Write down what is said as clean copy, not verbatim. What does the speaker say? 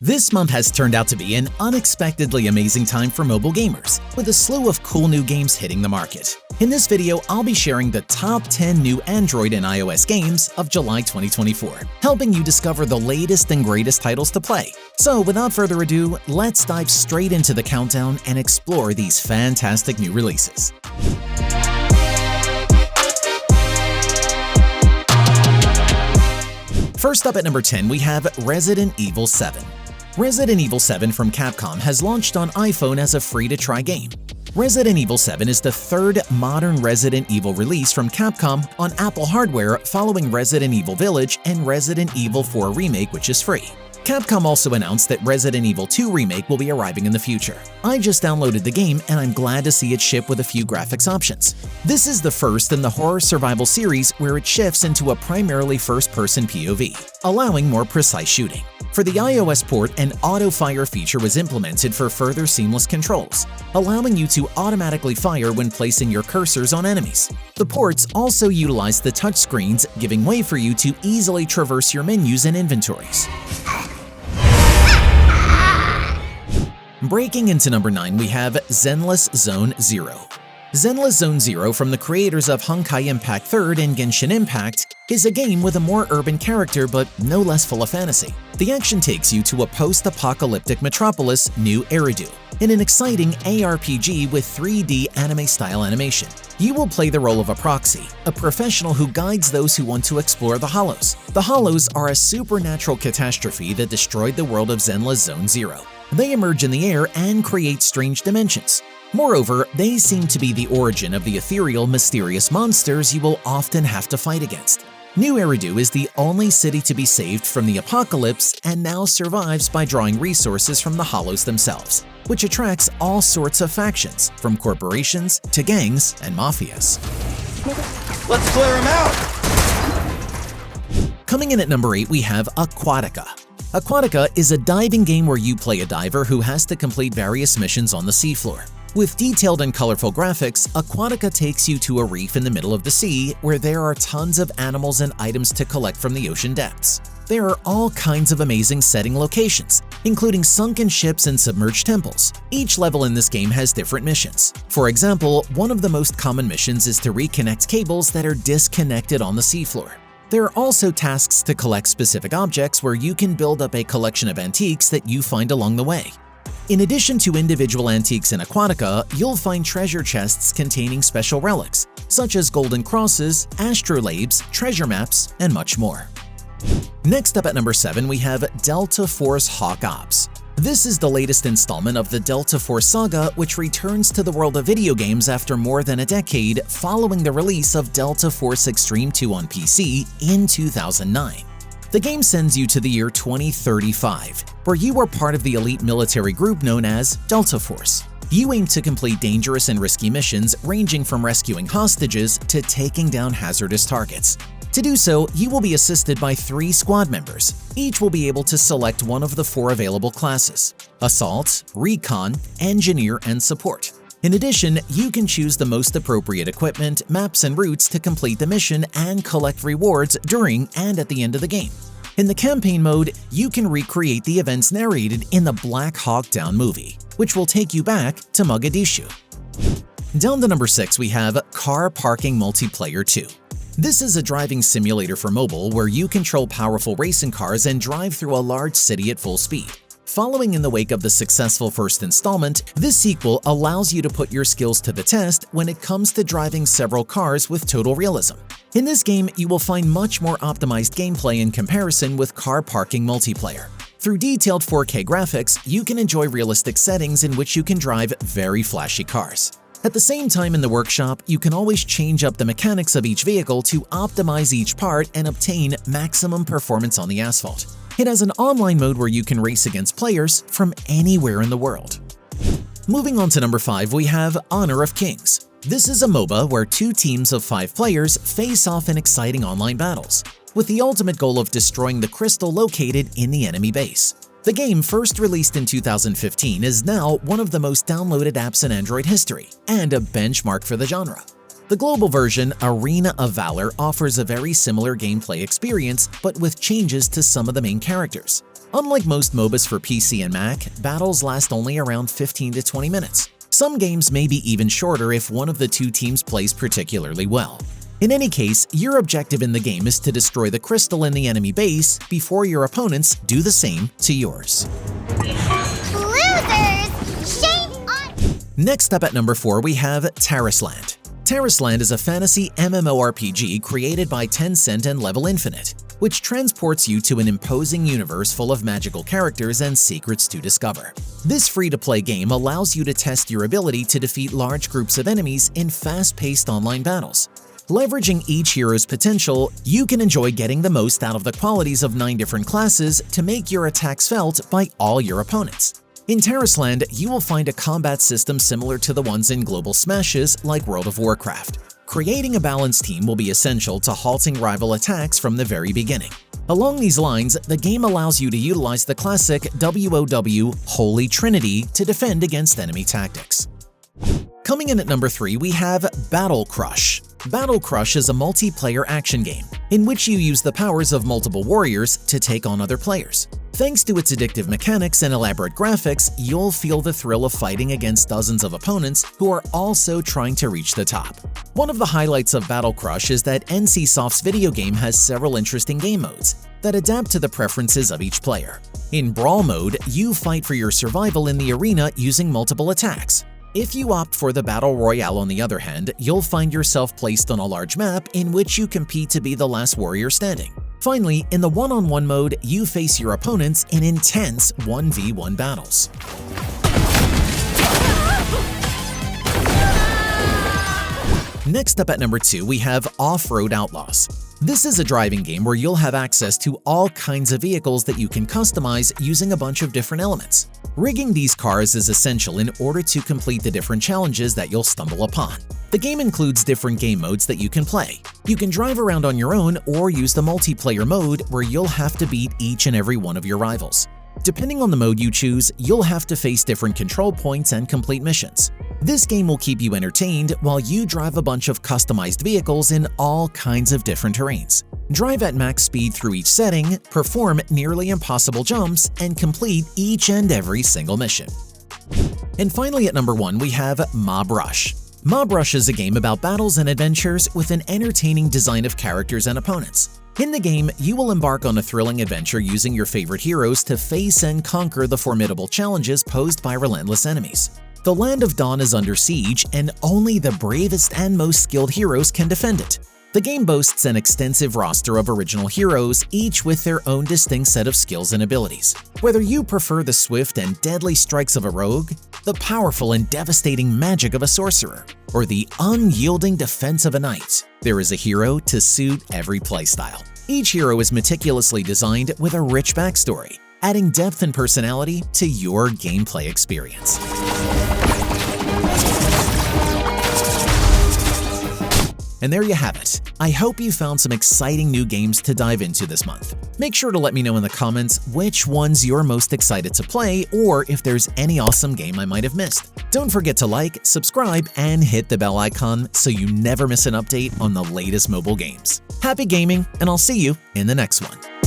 This month has turned out to be an unexpectedly amazing time for mobile gamers, with a slew of cool new games hitting the market. In this video, I'll be sharing the top 10 new Android and iOS games of July 2024, helping you discover the latest and greatest titles to play. So without further ado, let's dive straight into the countdown and explore these fantastic new releases. First up at number 10, we have Resident Evil 7. Resident Evil 7 from Capcom has launched on iPhone as a free-to-try game. Resident Evil 7 is the third modern Resident Evil release from Capcom on Apple hardware following Resident Evil Village and Resident Evil 4 Remake, which is free. Capcom also announced that Resident Evil 2 Remake will be arriving in the future. I just downloaded the game and I'm glad to see it ship with a few graphics options. This is the first in the horror survival series where it shifts into a primarily first-person POV, allowing more precise shooting. For the iOS port, an auto-fire feature was implemented for further seamless controls, allowing you to automatically fire when placing your cursors on enemies. The ports also utilize the touchscreens, giving way for you to easily traverse your menus and inventories. Breaking into number 9, we have Zenless Zone Zero. Zenless Zone Zero, from the creators of Honkai Impact 3rd and Genshin Impact, is a game with a more urban character but no less full of fantasy. The action takes you to a post-apocalyptic metropolis, New Eridu, in an exciting ARPG with 3D anime-style animation. You will play the role of a proxy, a professional who guides those who want to explore the Hollows. The Hollows are a supernatural catastrophe that destroyed the world of Zenless Zone Zero. They emerge in the air and create strange dimensions. Moreover, they seem to be the origin of the ethereal, mysterious monsters you will often have to fight against. New Eridu is the only city to be saved from the apocalypse and now survives by drawing resources from the Hollows themselves, which attracts all sorts of factions, from corporations to gangs and mafias. Let's clear them out! Coming in at number 8, we have Aquatica. Aquatica is a diving game where you play a diver who has to complete various missions on the seafloor. With detailed and colorful graphics, Aquatica takes you to a reef in the middle of the sea where there are tons of animals and items to collect from the ocean depths. There are all kinds of amazing setting locations, including sunken ships and submerged temples. Each level in this game has different missions. For example, one of the most common missions is to reconnect cables that are disconnected on the seafloor. There are also tasks to collect specific objects where you can build up a collection of antiques that you find along the way. In addition to individual antiques in Aquatica, you'll find treasure chests containing special relics, such as golden crosses, astrolabes, treasure maps, and much more. Next up at number 7, we have Delta Force Hawk Ops. This is the latest installment of the Delta Force saga, which returns to the world of video games after more than a decade following the release of Delta Force Extreme 2 on PC in 2009. The game sends you to the year 2035, where you are part of the elite military group known as Delta Force. You aim to complete dangerous and risky missions ranging from rescuing hostages to taking down hazardous targets. To do so, you will be assisted by 3 squad members. Each will be able to select one of the 4 available classes: Assault, Recon, Engineer, and Support. In addition, you can choose the most appropriate equipment, maps, and routes to complete the mission and collect rewards during and at the end of the game. In the campaign mode, you can recreate the events narrated in the Black Hawk Down movie, which will take you back to Mogadishu. Down to number 6, we have Car Parking Multiplayer 2. This is a driving simulator for mobile where you control powerful racing cars and drive through a large city at full speed. Following in the wake of the successful first installment, this sequel allows you to put your skills to the test when it comes to driving several cars with total realism. In this game, you will find much more optimized gameplay in comparison with Car Parking Multiplayer. Through detailed 4K graphics, you can enjoy realistic settings in which you can drive very flashy cars. At the same time, in the workshop, you can always change up the mechanics of each vehicle to optimize each part and obtain maximum performance on the asphalt. It has an online mode where you can race against players from anywhere in the world. Moving on to number 5, we have Honor of Kings. This is a MOBA where 2 teams of 5 players face off in exciting online battles, with the ultimate goal of destroying the crystal located in the enemy base. The game, first released in 2015, is now one of the most downloaded apps in Android history and a benchmark for the genre. The global version, Arena of Valor, offers a very similar gameplay experience, but with changes to some of the main characters. Unlike most MOBAs for PC and Mac, battles last only around 15 to 20 minutes. Some games may be even shorter if one of the two teams plays particularly well. In any case, your objective in the game is to destroy the crystal in the enemy base before your opponents do the same to yours. Losers! Shame on… Next up at number 4 we have Tarisland. Tarisland is a fantasy MMORPG created by Tencent and Level Infinite, which transports you to an imposing universe full of magical characters and secrets to discover. This free-to-play game allows you to test your ability to defeat large groups of enemies in fast-paced online battles. Leveraging each hero's potential, you can enjoy getting the most out of the qualities of 9 different classes to make your attacks felt by all your opponents. In Tarisland, you will find a combat system similar to the ones in global smashes like World of Warcraft. Creating a balanced team will be essential to halting rival attacks from the very beginning. Along these lines, the game allows you to utilize the classic WOW Holy Trinity to defend against enemy tactics. Coming in at number 3, we have Battle Crush. Battle Crush is a multiplayer action game in which you use the powers of multiple warriors to take on other players. Thanks to its addictive mechanics and elaborate graphics, you'll feel the thrill of fighting against dozens of opponents who are also trying to reach the top. One of the highlights of Battle Crush is that NCSoft's video game has several interesting game modes that adapt to the preferences of each player. In Brawl mode, you fight for your survival in the arena using multiple attacks. If you opt for the Battle Royale, on the other hand, you'll find yourself placed on a large map in which you compete to be the last warrior standing. Finally, in the one-on-one mode, you face your opponents in intense 1v1 battles. Next up at number 2, we have Offroad Outlaws. This is a driving game where you'll have access to all kinds of vehicles that you can customize using a bunch of different elements. Rigging these cars is essential in order to complete the different challenges that you'll stumble upon. The game includes different game modes that you can play. You can drive around on your own or use the multiplayer mode where you'll have to beat each and every one of your rivals. Depending on the mode you choose, you'll have to face different control points and complete missions. This game will keep you entertained while you drive a bunch of customized vehicles in all kinds of different terrains. Drive at max speed through each setting, perform nearly impossible jumps, and complete each and every single mission. And finally at number 1, we have Mob Rush. Mob Rush is a game about battles and adventures with an entertaining design of characters and opponents. In the game, you will embark on a thrilling adventure using your favorite heroes to face and conquer the formidable challenges posed by relentless enemies. The Land of Dawn is under siege, and only the bravest and most skilled heroes can defend it. The game boasts an extensive roster of original heroes, each with their own distinct set of skills and abilities. Whether you prefer the swift and deadly strikes of a rogue, the powerful and devastating magic of a sorcerer, or the unyielding defense of a knight, there is a hero to suit every playstyle. Each hero is meticulously designed with a rich backstory, adding depth and personality to your gameplay experience. And there you have it. I hope you found some exciting new games to dive into this month. Make sure to let me know in the comments which ones you're most excited to play, or if there's any awesome game I might have missed. Don't forget to like, subscribe, and hit the bell icon so you never miss an update on the latest mobile games. Happy gaming, and I'll see you in the next one.